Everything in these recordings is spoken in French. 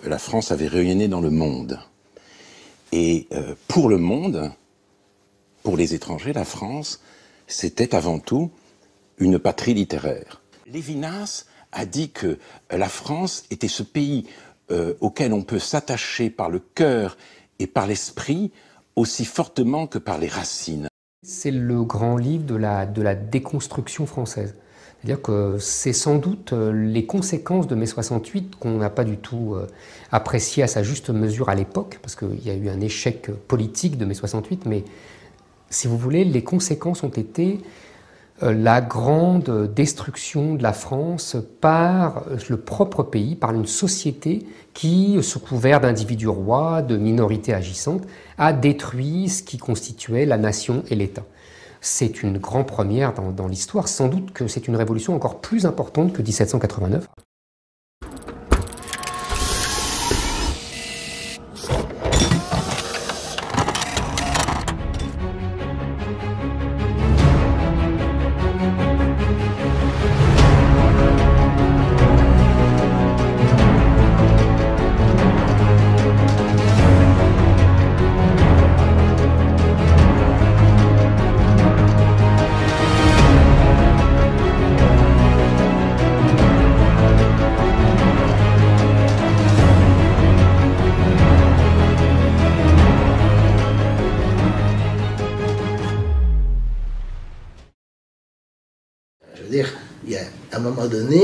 la France avait rayonné dans le monde. Et pour le monde, pour les étrangers, la France, c'était avant tout une patrie littéraire. Lévinas a dit que la France était ce pays auquel on peut s'attacher par le cœur et par l'esprit aussi fortement que par les racines. C'est le grand livre de la déconstruction française. C'est-à-dire que c'est sans doute les conséquences de mai 68 qu'on n'a pas du tout apprécié à sa juste mesure à l'époque, parce qu'il y a eu un échec politique de mai 68, mais si vous voulez, les conséquences ont été la grande destruction de la France par le propre pays, par une société qui, sous couvert d'individus rois, de minorités agissantes, a détruit ce qui constituait la nation et l'État. C'est une grande première dans l'histoire. Sans doute que c'est une révolution encore plus importante que 1789. À un moment donné,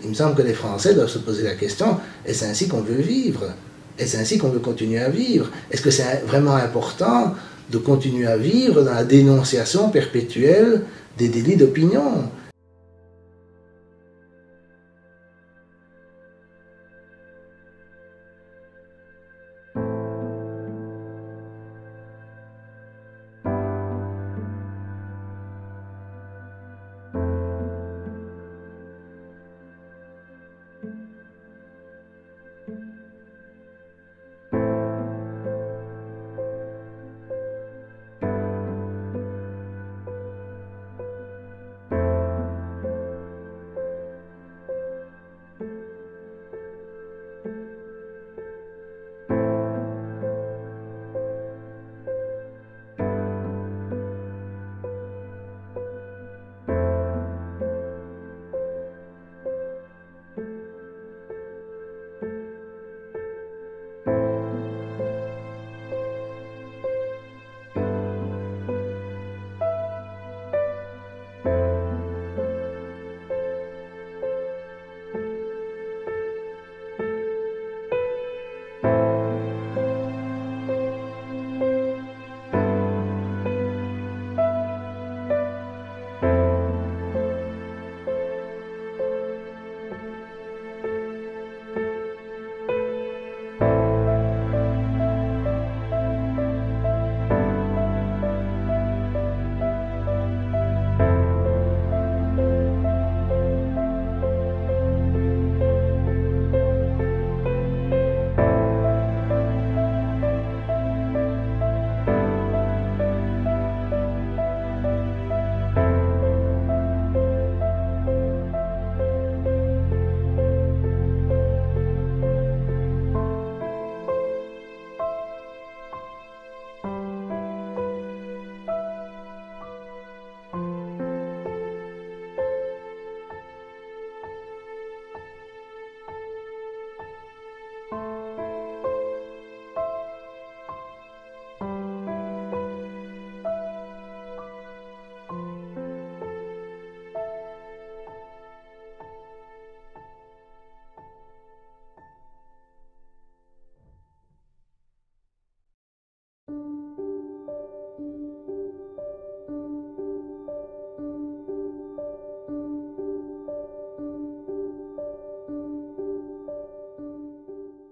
il me semble que les Français doivent se poser la question, est-ce ainsi qu'on veut vivre? Est-ce ainsi qu'on veut continuer à vivre? Est-ce que c'est vraiment important de continuer à vivre dans la dénonciation perpétuelle des délits d'opinion?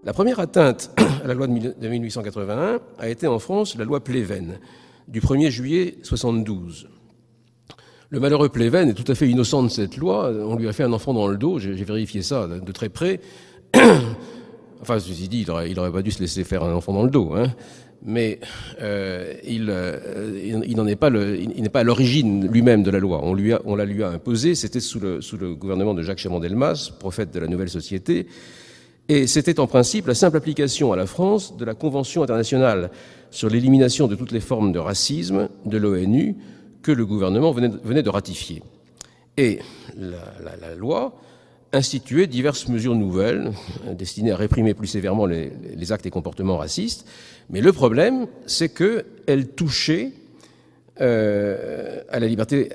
La première atteinte à la loi de 1881 a été en France la loi Pleven, du 1er juillet 1972. Le malheureux Pleven est tout à fait innocent de cette loi. On lui a fait un enfant dans le dos, j'ai vérifié ça de très près. Enfin, ceci dit, il n'aurait pas dû se laisser faire un enfant dans le dos, hein. Mais il n'est pas à l'origine lui-même de la loi. On la lui a imposée. C'était sous le gouvernement de Jacques Chaban-Delmas, prophète de la nouvelle société. Et c'était en principe la simple application à la France de la Convention internationale sur l'élimination de toutes les formes de racisme de l'ONU que le gouvernement venait de ratifier. Et la loi instituait diverses mesures nouvelles destinées à réprimer plus sévèrement les actes et comportements racistes. Mais le problème, c'est qu'elle touchait à la liberté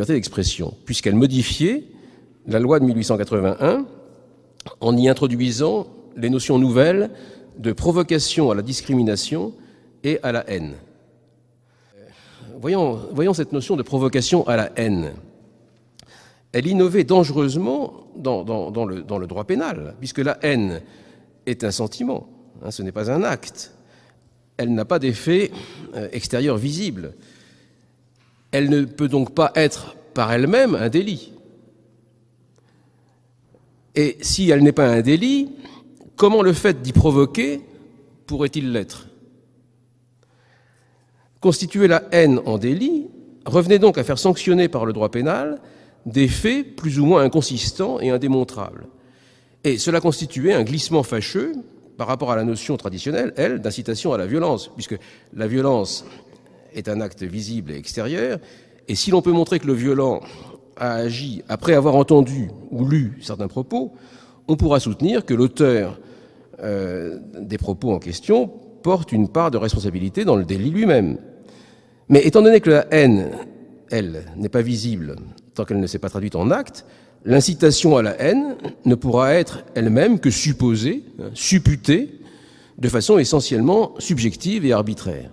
d'expression, puisqu'elle modifiait la loi de 1881 en y introduisant les notions nouvelles de provocation à la discrimination et à la haine. Voyons cette notion de provocation à la haine. Elle innovait dangereusement dans le droit pénal, puisque la haine est un sentiment, ce n'est pas un acte. Elle n'a pas d'effet extérieur visible. Elle ne peut donc pas être par elle-même un délit. Et si elle n'est pas un délit, comment le fait d'y provoquer pourrait-il l'être ? Constituer la haine en délit revenait donc à faire sanctionner par le droit pénal des faits plus ou moins inconsistants et indémontrables. Et cela constituait un glissement fâcheux par rapport à la notion traditionnelle, elle, d'incitation à la violence, puisque la violence est un acte visible et extérieur, et si l'on peut montrer que le violent a agi après avoir entendu ou lu certains propos, on pourra soutenir que l'auteur des propos en question porte une part de responsabilité dans le délit lui-même. Mais étant donné que la haine, elle, n'est pas visible tant qu'elle ne s'est pas traduite en acte, l'incitation à la haine ne pourra être elle-même que supposée, supputée, de façon essentiellement subjective et arbitraire.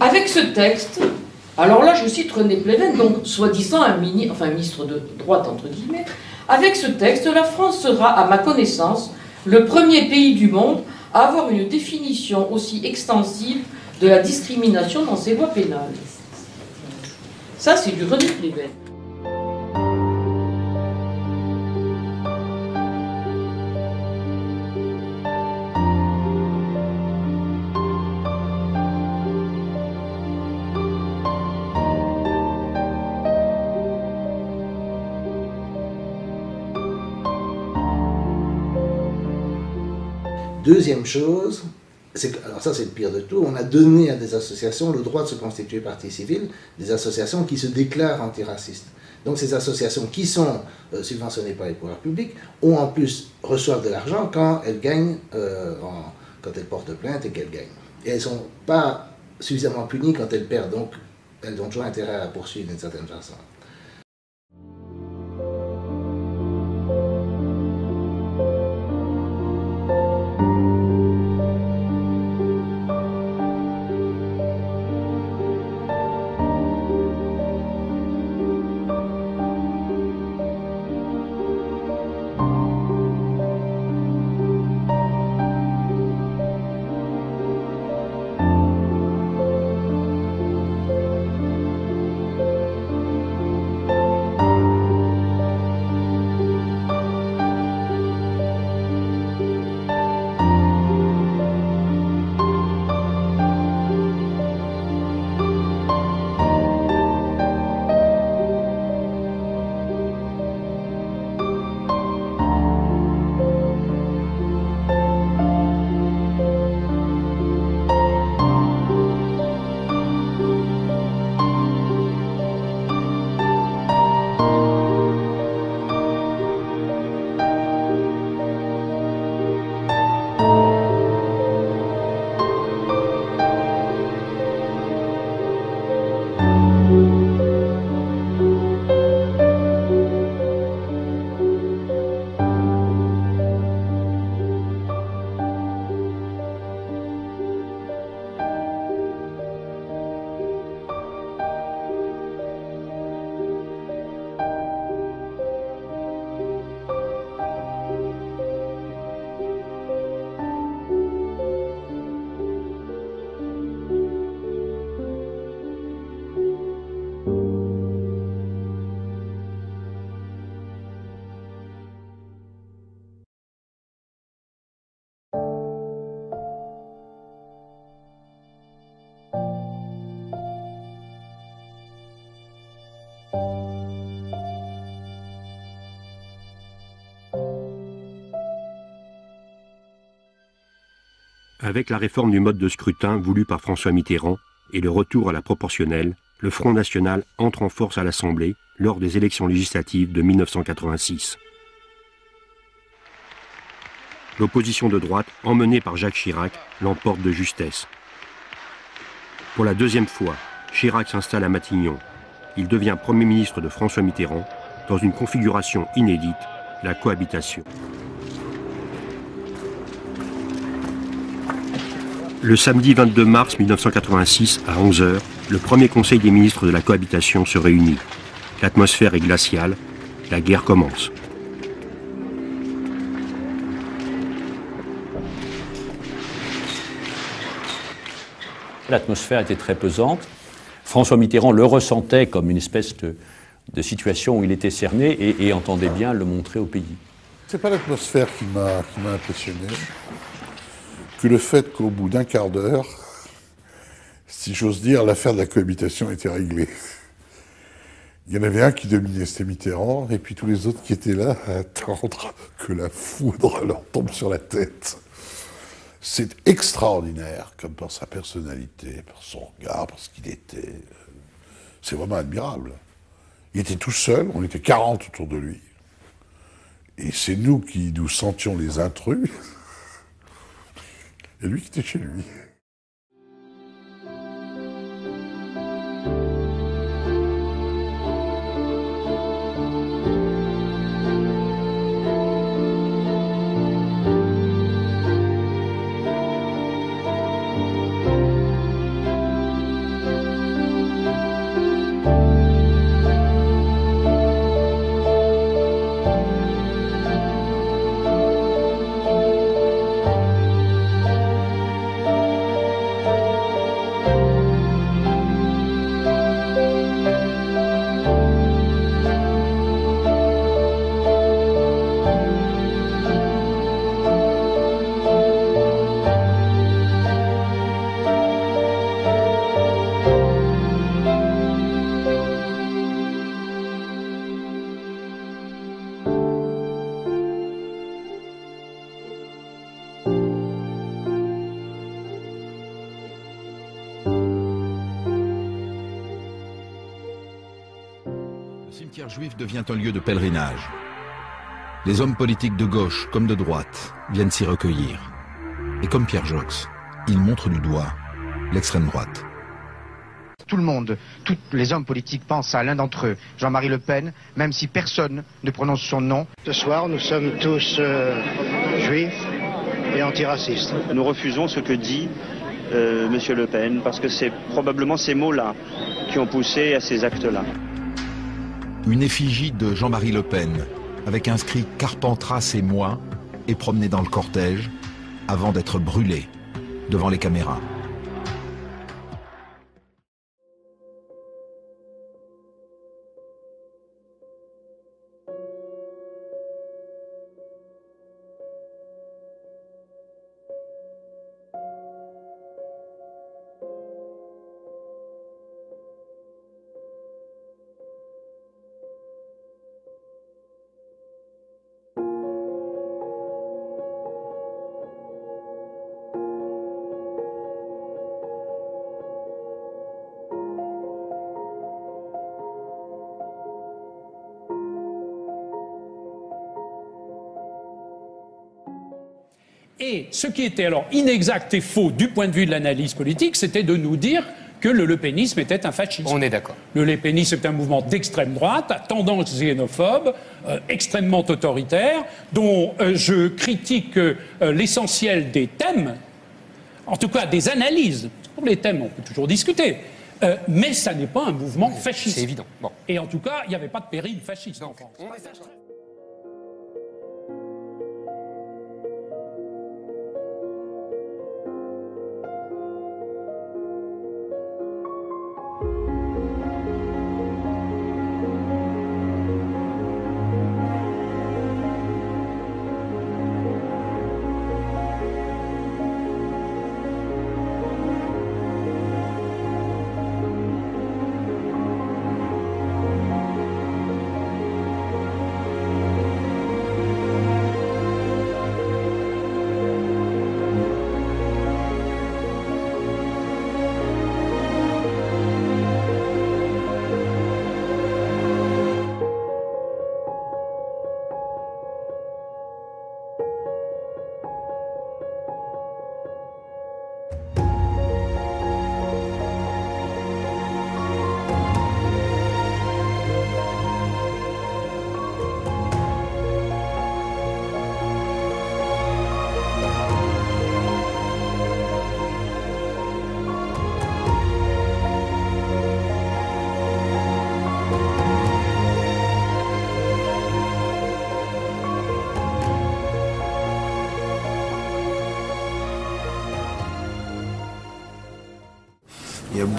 Avec ce texte, alors là je cite René Pleven, donc soi-disant un ministre de droite entre guillemets, avec ce texte, la France sera, à ma connaissance, le premier pays du monde à avoir une définition aussi extensive de la discrimination dans ses lois pénales. Ça, c'est du René Pleven. Deuxième chose, alors ça c'est le pire de tout, on a donné à des associations le droit de se constituer partie civile, des associations qui se déclarent antiracistes. Donc ces associations qui sont subventionnées par les pouvoirs publics reçoivent de l'argent quand elles gagnent, quand elles portent plainte et qu'elles gagnent. Et elles ne sont pas suffisamment punies quand elles perdent, donc elles ont toujours intérêt à la poursuivre d'une certaine façon. Avec la réforme du mode de scrutin voulu par François Mitterrand et le retour à la proportionnelle, le Front National entre en force à l'Assemblée lors des élections législatives de 1986. L'opposition de droite, emmenée par Jacques Chirac, l'emporte de justesse. Pour la deuxième fois, Chirac s'installe à Matignon. Il devient Premier ministre de François Mitterrand dans une configuration inédite, la cohabitation. Le samedi 22 mars 1986, à 11h, le premier conseil des ministres de la cohabitation se réunit. L'atmosphère est glaciale, la guerre commence. L'atmosphère était très pesante. François Mitterrand le ressentait comme une espèce de situation où il était cerné et entendait bien le montrer au pays. C'est pas l'atmosphère qui m'a impressionné, que le fait qu'au bout d'un quart d'heure, si j'ose dire, l'affaire de la cohabitation était réglée. Il y en avait un qui dominait, c'était Mitterrand, et puis tous les autres qui étaient là à attendre que la foudre leur tombe sur la tête. C'est extraordinaire, comme par sa personnalité, par son regard, par ce qu'il était. C'est vraiment admirable. Il était tout seul, on était 40 autour de lui. Et c'est nous qui nous sentions les intrus, et lui qui était chez lui. Le cimetière juif devient un lieu de pèlerinage. Les hommes politiques de gauche comme de droite viennent s'y recueillir. Et comme Pierre Joxe, il montre du doigt l'extrême droite. Tout le monde, tous les hommes politiques pensent à l'un d'entre eux, Jean-Marie Le Pen, même si personne ne prononce son nom. Ce soir, nous sommes tous juifs et antiracistes. Nous refusons ce que dit M. Le Pen, parce que c'est probablement ces mots-là qui ont poussé à ces actes-là. Une effigie de Jean-Marie Le Pen, avec inscrit « Carpentras et moi », est promenée dans le cortège, avant d'être brûlée devant les caméras. Et ce qui était alors inexact et faux du point de vue de l'analyse politique, c'était de nous dire que le lepénisme était un fascisme. On est d'accord. Le lepénisme est un mouvement d'extrême droite, à tendance xénophobe, extrêmement autoritaire, dont je critique l'essentiel des thèmes, en tout cas des analyses. Pour les thèmes, on peut toujours discuter. Mais ça n'est pas un mouvement fasciste. C'est évident. Bon. Et en tout cas, il n'y avait pas de péril fasciste en France.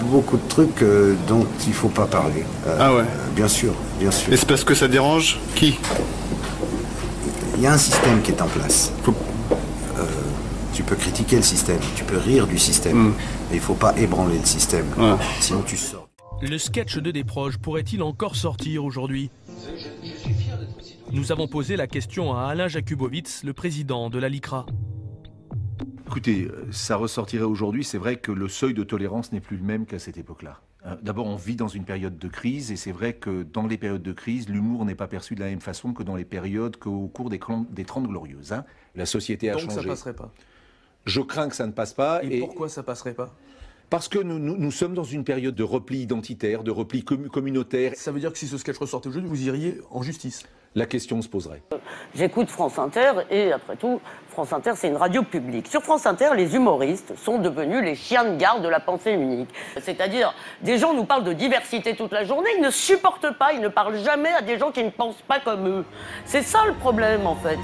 beaucoup de trucs dont il faut pas parler. Ah ouais. Bien sûr, bien sûr. Et c'est parce que ça dérange qui? Il y a un système qui est en place. Tu peux critiquer le système, tu peux rire du système, mais il faut pas ébranler le système. Sinon tu sors. Le sketch de Desproges pourrait-il encore sortir aujourd'hui? Nous avons posé la question à Alain Jakubowicz, le président de la LICRA. Écoutez, ça ressortirait aujourd'hui, c'est vrai que le seuil de tolérance n'est plus le même qu'à cette époque-là. D'abord, on vit dans une période de crise, et c'est vrai que dans les périodes de crise, l'humour n'est pas perçu de la même façon que dans les périodes qu'au cours des 30 Glorieuses. Hein. La société a changé. Donc ça passerait pas? Je crains que ça ne passe pas. Et pourquoi ça passerait pas? Parce que nous sommes dans une période de repli identitaire, de repli communautaire. Ça veut dire que si ce sketch ressortait aujourd'hui, vous iriez en justice? La question se poserait. J'écoute France Inter et après tout, France Inter c'est une radio publique. Sur France Inter, les humoristes sont devenus les chiens de garde de la pensée unique. C'est-à-dire, des gens nous parlent de diversité toute la journée, ils ne supportent pas, ils ne parlent jamais à des gens qui ne pensent pas comme eux. C'est ça le problème en fait.